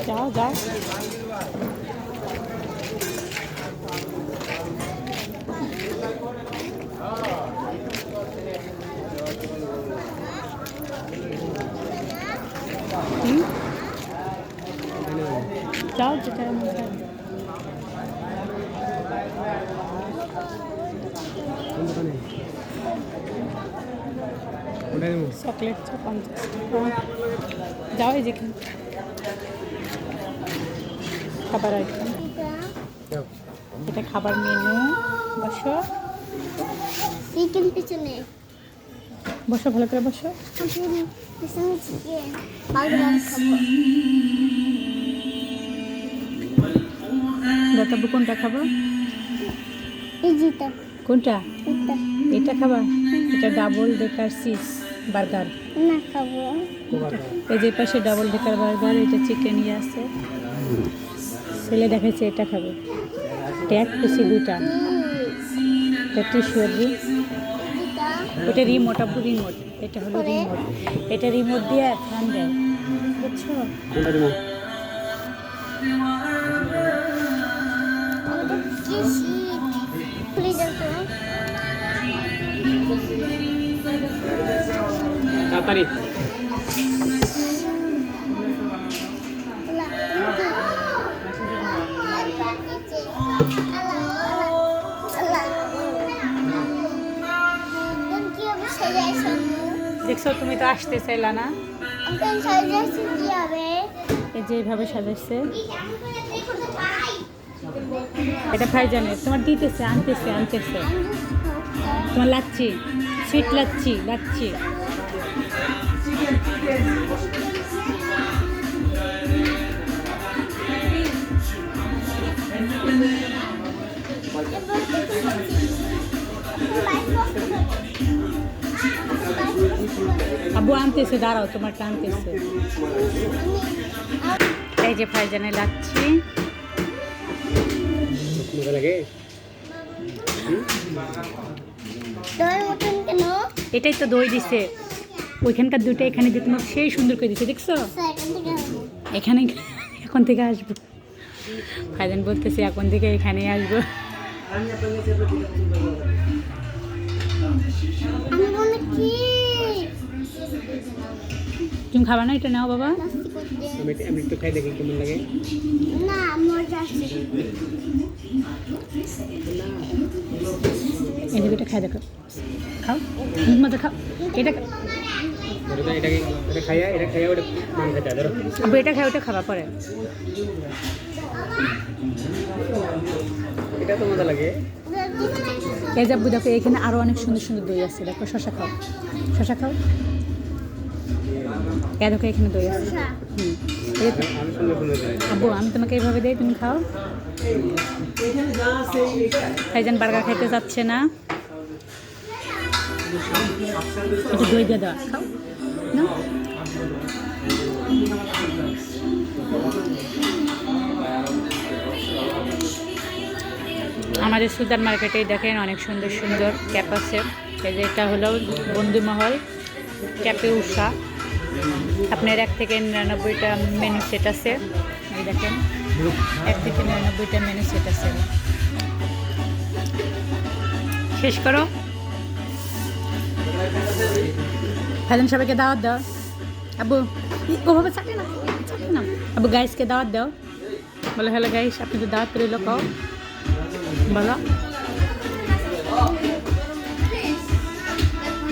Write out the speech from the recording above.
যাও যাও। যাও যেটা চকলেট 50 টাকা। যাও এই যেখানে খাবার আইটেম, এটা খাবার মেনু। বসো চিকেন পিছনে বসো, ভালো করে বসো। পিছনে চিকেন বার্গার খাবো। দাতাবু কোনটা খাবো? এই যেটা কোনটা? এটা এটা খাবা? এটা ডাবল ডেকার চিজ বার্গার। না খাবো। এই যে পাশে ডাবল ডেকার বার্গার, এটা চিকেন ইয়ে আছে। ছেলে দেখাচ্ছে এটা খাবে। এটা এক পিসি দুইটা। এটা টিস্যু দি। এটা রিমোট, আব্বু রিমোট। এটা হলো রিমোট। এটা রিমোট দিয়ে ফ্যান দেয়, বুঝছো? তাড়াতাড়ি দেখছো, তুমি তো আসতে চাইলা না। এই যে এইভাবে সাজাইছে। এটা ভাইজানের, তোমার দিতেছে, আনতেছে আনতেছে। তোমার লাচ্ছি, সুইট লাচ্ছি লাচ্ছি। আব্বু আনতেছে, দাঁড়াও, তোমারটা আনতেছে। এই যে ভাইজানের লাচ্ছি। এটাই তো দই দিছে, ওইখানকার দুইটা এখানে দিয়ে তোমার সেই সুন্দর করে দিছে, দেখছো? এখানে এখন থেকে আসবো। ভাইজান বলতেছে এখন থেকে এখানেই আসবো। তুমি খাবা না? এটা নাও বাবা। আমি একটু খাই দেখি কেমন লাগে। না মজা আছে। এটা খাই দেখো, খাও মজা খাও। এটা এটা খাইয়া ওটা মান খাইতে ধরো। আব্বু এটা খাই, ওটা খাবা পরে। এটা তো মজা লাগে। এই যে আব্বু দেখো, এখানে আরো অনেক সুন্দর সুন্দর দই আছে। দেখো শশা খাও, শশা খাও। দেখো এখানে দই আছে। আব্বু আমি তোমাকে এইভাবে দিই, তুমি খাও। ভাইজান বার্গার খাইতে যাচ্ছে না, একটু দই দিয়ে দেওয়া, খাও না। আমাদের সুদান মার্কেটেই দেখেন অনেক সুন্দর সুন্দর ক্যাপ আছে। এই যে এটা হলো বন্ধুমহল ক্যাপে উষা। আপনার 1 থেকে 99টা মেনু সেট আছে। এই দেখেন 1 থেকে 99টা মেনু সেট আছে। শেষ করো। ভাইজান সবাইকে দাওয়াত দাও। আব্বু ওভাবে চাটে না, চাটে না। আব্বু গাইসকে দাওয়াত দাও, বলো হ্যালো গাইস, আপনি তো দাওয়াত করে লোক বলো।